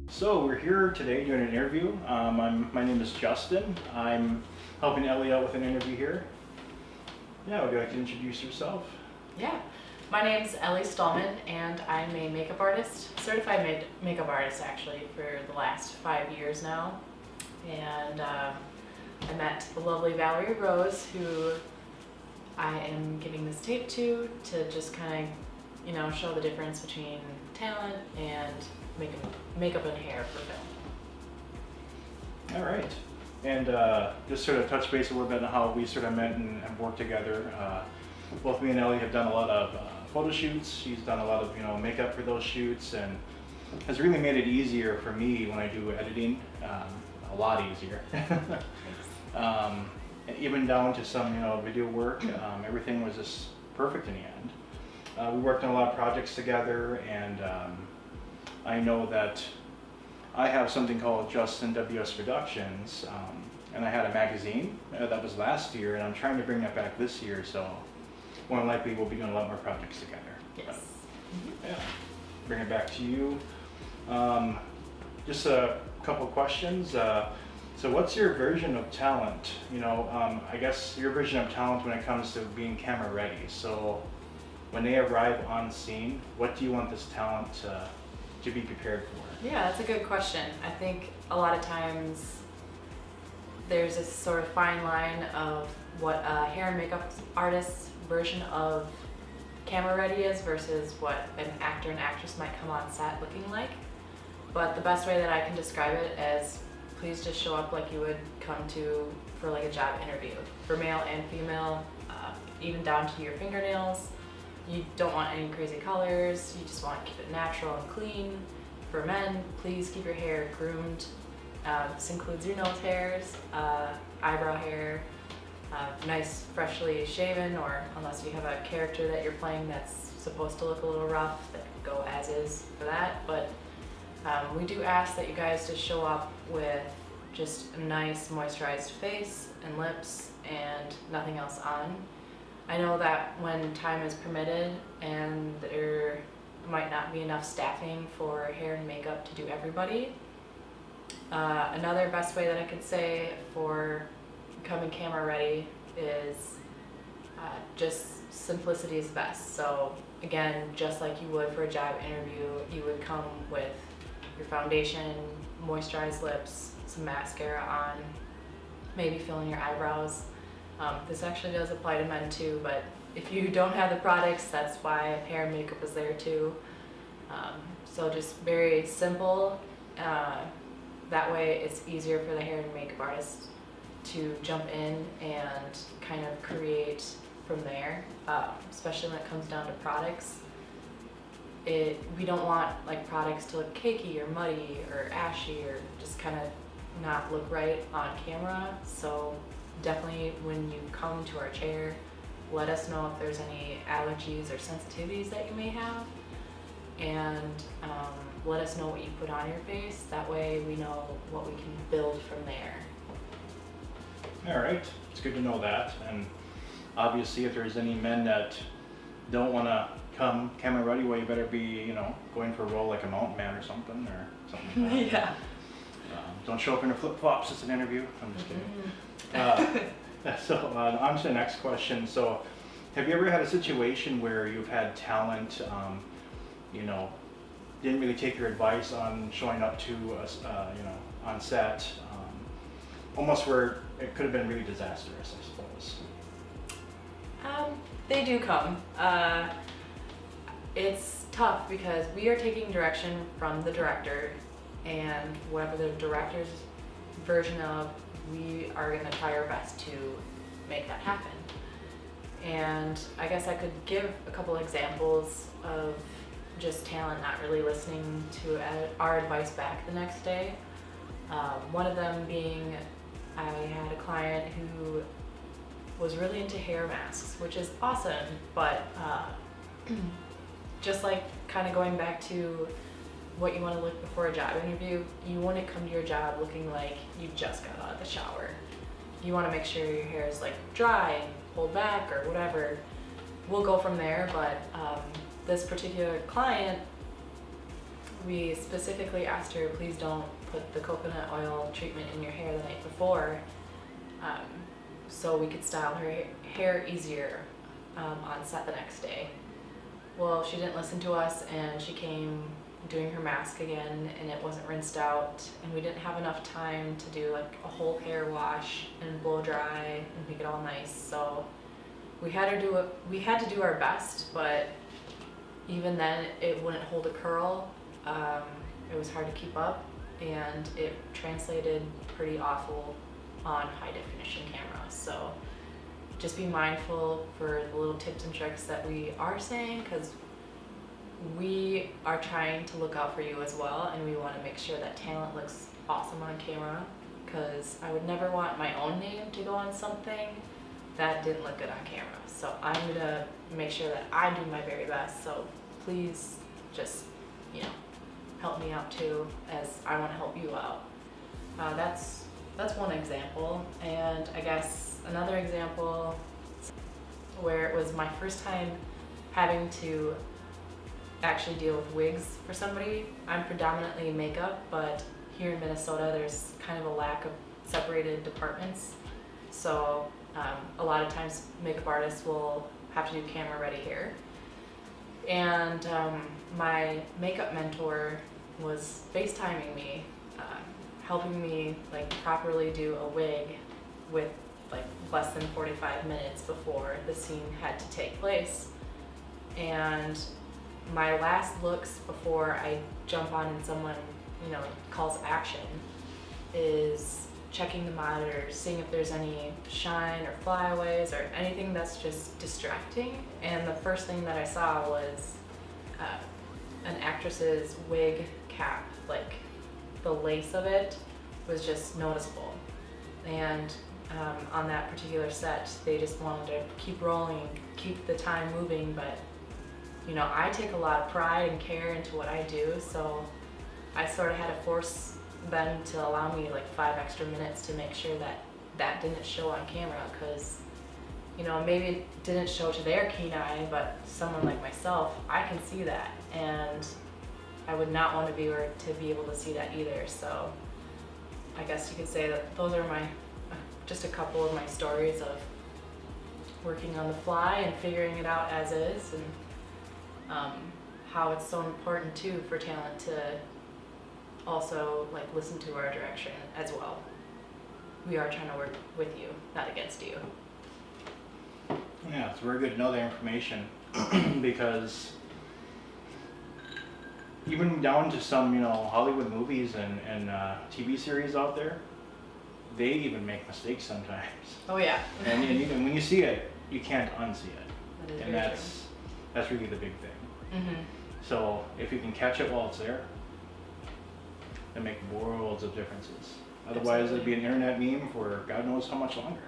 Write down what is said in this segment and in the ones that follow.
So we're here today doing an interview. My name is Justin. I'm helping Ellie out with an interview here. Yeah, would you like to introduce yourself? Yeah, my name's Ellie Stahlmann, and I'm a makeup artist, certified makeup artist actually for the last 5 years now. And I met the lovely Valerie Rose, who I am giving this tape to just kind of, show the difference between talent and makeup and hair for film. All right. And just sort of touch base a little bit on how we sort of met and worked together. Both me and Ellie have done a lot of photo shoots. She's done a lot of makeup for those shoots, and has really made it easier for me when I do editing. A lot easier. Even down to some video work. Everything was just perfect in the end. We worked on a lot of projects together, and I know that I have something called Justin WS Productions, and I had a magazine that was last year, and I'm trying to bring that back this year, so more than likely we'll be doing a lot more projects together. Yes. But, yeah, bring it back to you. Just a couple questions. So what's your version of talent? I guess your version of talent when it comes to being camera ready. So when they arrive on scene, what do you want this talent to be prepared for? Yeah, that's a good question. I think a lot of times there's this sort of fine line of what a hair and makeup artist's version of camera ready is versus what an actor and actress might come on set looking like. But the best way that I can describe it is please just show up like you would come to for like a job interview. For male and female, even down to your fingernails. You don't want any crazy colors, you just want to keep it natural and clean. For men, please keep your hair groomed. This includes your nose hairs, eyebrow hair, nice freshly shaven, or unless you have a character that you're playing that's supposed to look a little rough, that could go as is for that. But we do ask that you guys just show up with just a nice moisturized face and lips and nothing else on. I know that when time is permitted and there might not be enough staffing for hair and makeup to do everybody, another best way that I could say for becoming camera ready is just simplicity is best. So again, just like you would for a job interview, you would come with your foundation, moisturized lips, some mascara on, maybe fill in your eyebrows. This actually does apply to men too, but if you don't have the products, that's why hair and makeup is there too. So just very simple. That way it's easier for the hair and makeup artist to jump in and kind of create from there, especially when it comes down to products. We don't want like products to look cakey or muddy or ashy or just kind of not look right on camera. So definitely when you come to our chair, let us know if there's any allergies or sensitivities that you may have, and let us know what you put on your face. That way we know what we can build from there. All right, it's good to know that. And obviously if there's any men that don't want to come camera ready, well, you better be, going for a role like a mountain man or something like that. Yeah. Don't show up in your flip-flops. It's an interview. I'm just kidding. So on to the next question. So have you ever had a situation where you've had talent, didn't really take your advice on showing up to, on set, almost where it could have been really disastrous, I suppose? They do come. It's tough because we are taking direction from the director, and whatever the director's version of, we are going to try our best to make that happen. And I guess I could give a couple examples of just talent not really listening to our advice back the next day. One of them being, I had a client who was really into hair masks, which is awesome, but just like kind of going back to what you want to look before a job interview, you want to come to your job looking like you just got out of the shower. You want to make sure your hair is like dry and pulled back or whatever. We'll go from there, but this particular client we specifically asked her, please don't put the coconut oil treatment in your hair the night before, so we could style her hair easier on set the next day. Well, she didn't listen to us, and she came doing her mask again, and it wasn't rinsed out, and we didn't have enough time to do like a whole hair wash and blow dry and make it all nice. So we had to do our best, but even then it wouldn't hold a curl. It was hard to keep up, and it translated pretty awful on high definition camera. So just be mindful for the little tips and tricks that we are saying, because we are trying to look out for you as well, and we want to make sure that talent looks awesome on camera, because I would never want my own name to go on something that didn't look good on camera. So I'm going to make sure that I do my very best. So please just, help me out too, as I want to help you out. That's one example. And I guess another example where it was my first time having to actually deal with wigs for somebody. I'm predominantly makeup, but here in Minnesota there's kind of a lack of separated departments. So a lot of times makeup artists will have to do camera ready hair. And my makeup mentor was FaceTiming me, helping me like properly do a wig with like less than 45 minutes before the scene had to take place. And my last looks before I jump on and someone, calls action is checking the monitors, seeing if there's any shine or flyaways or anything that's just distracting. And the first thing that I saw was an actress's wig cap, like the lace of it was just noticeable. And on that particular set, they just wanted to keep rolling, keep the time moving, but I take a lot of pride and care into what I do, so I sort of had to force them to allow me like 5 extra minutes to make sure that that didn't show on camera, because maybe it didn't show to their keen eye, but someone like myself, I can see that, and I would not want a viewer to be able to see that either. So I guess you could say that those are just a couple of my stories of working on the fly and figuring it out as is, and how it's so important too for talent to also like listen to our direction as well. We are trying to work with you, not against you. Yeah, it's very good to know that information because even down to some, Hollywood movies and TV series out there, they even make mistakes sometimes. Oh yeah. and when you see it, you can't unsee it. That is And very that's really the big thing. true. Mm-hmm. So if you can catch it while it's there, it makes worlds of differences. Otherwise, it'd be an internet meme for God knows how much longer.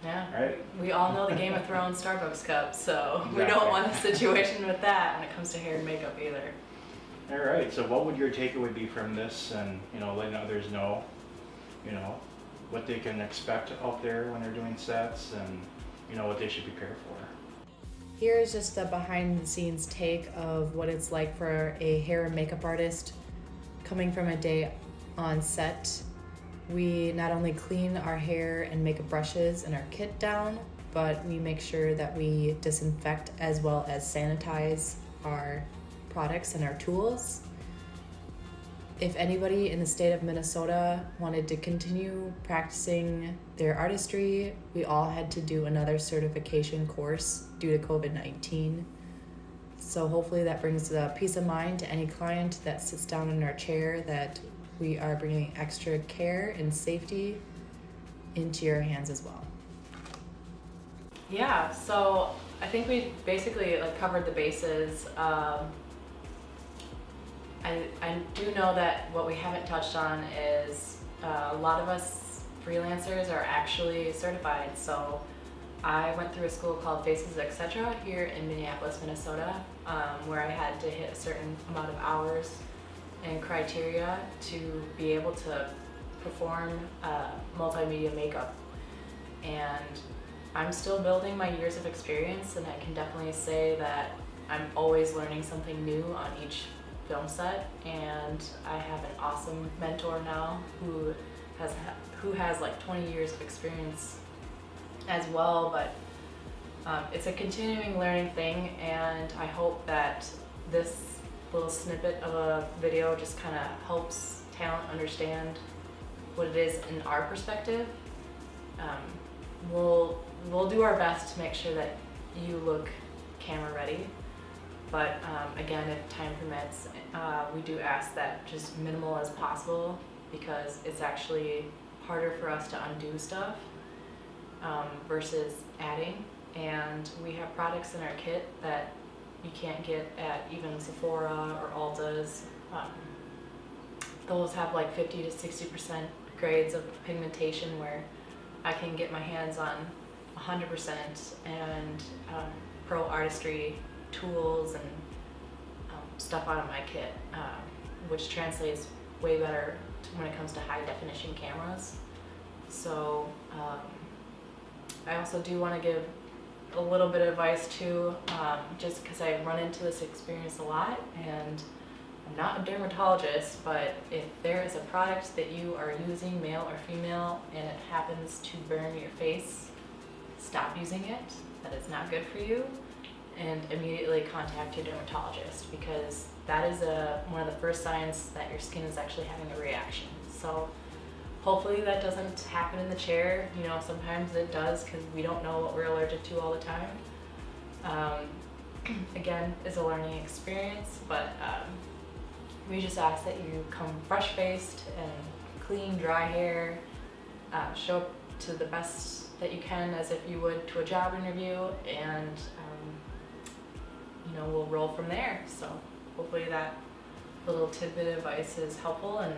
Yeah. Right? We all know the Game of Thrones Starbucks cup, so we Exactly. don't want a situation with that when it comes to hair and makeup either. All right. So what would your takeaway be from this, and letting others know, what they can expect out there when they're doing sets, and what they should prepare for. Here is just a behind the scenes take of what it's like for a hair and makeup artist coming from a day on set. We not only clean our hair and makeup brushes and our kit down, but we make sure that we disinfect as well as sanitize our products and our tools. If anybody in the state of Minnesota wanted to continue practicing their artistry, we all had to do another certification course due to COVID-19. So hopefully that brings a peace of mind to any client that sits down in our chair that we are bringing extra care and safety into your hands as well. Yeah, so I think we basically covered the bases. I do know that what we haven't touched on is a lot of us freelancers are actually certified. So I went through a school called Faces Etc. here in Minneapolis, Minnesota, where I had to hit a certain amount of hours and criteria to be able to perform multimedia makeup. And I'm still building my years of experience, and I can definitely say that I'm always learning something new on each film set, and I have an awesome mentor now who has like 20 years of experience as well, but it's a continuing learning thing, and I hope that this little snippet of a video just kind of helps talent understand what it is in our perspective. We'll do our best to make sure that you look camera ready, but again, if time permits, we do ask that just minimal as possible, because it's actually harder for us to undo stuff versus adding. And we have products in our kit that you can't get at even Sephora or Ulta's. Those have like 50 to 60% grades of pigmentation, where I can get my hands on 100% and pro artistry tools and stuff out of my kit, which translates way better when it comes to high definition cameras. So I also do want to give a little bit of advice too, just because I run into this experience a lot, and I'm not a dermatologist, but if there is a product that you are using, male or female, and it happens to burn your face, stop using it. That is not good for you, and immediately contact your dermatologist, because that is one of the first signs that your skin is actually having a reaction. So hopefully that doesn't happen in the chair. You know, sometimes it does, because we don't know what we're allergic to all the time. Again, it's a learning experience, but we just ask that you come fresh-faced and clean, dry hair, show up to the best that you can as if you would to a job interview, and you know, we'll roll from there. So hopefully that little tidbit of advice is helpful, and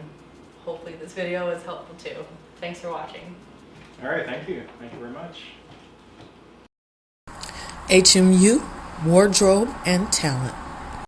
hopefully this video is helpful too. Thanks for watching. All right, thank you. Thank you very much. HMU, Wardrobe and Talent.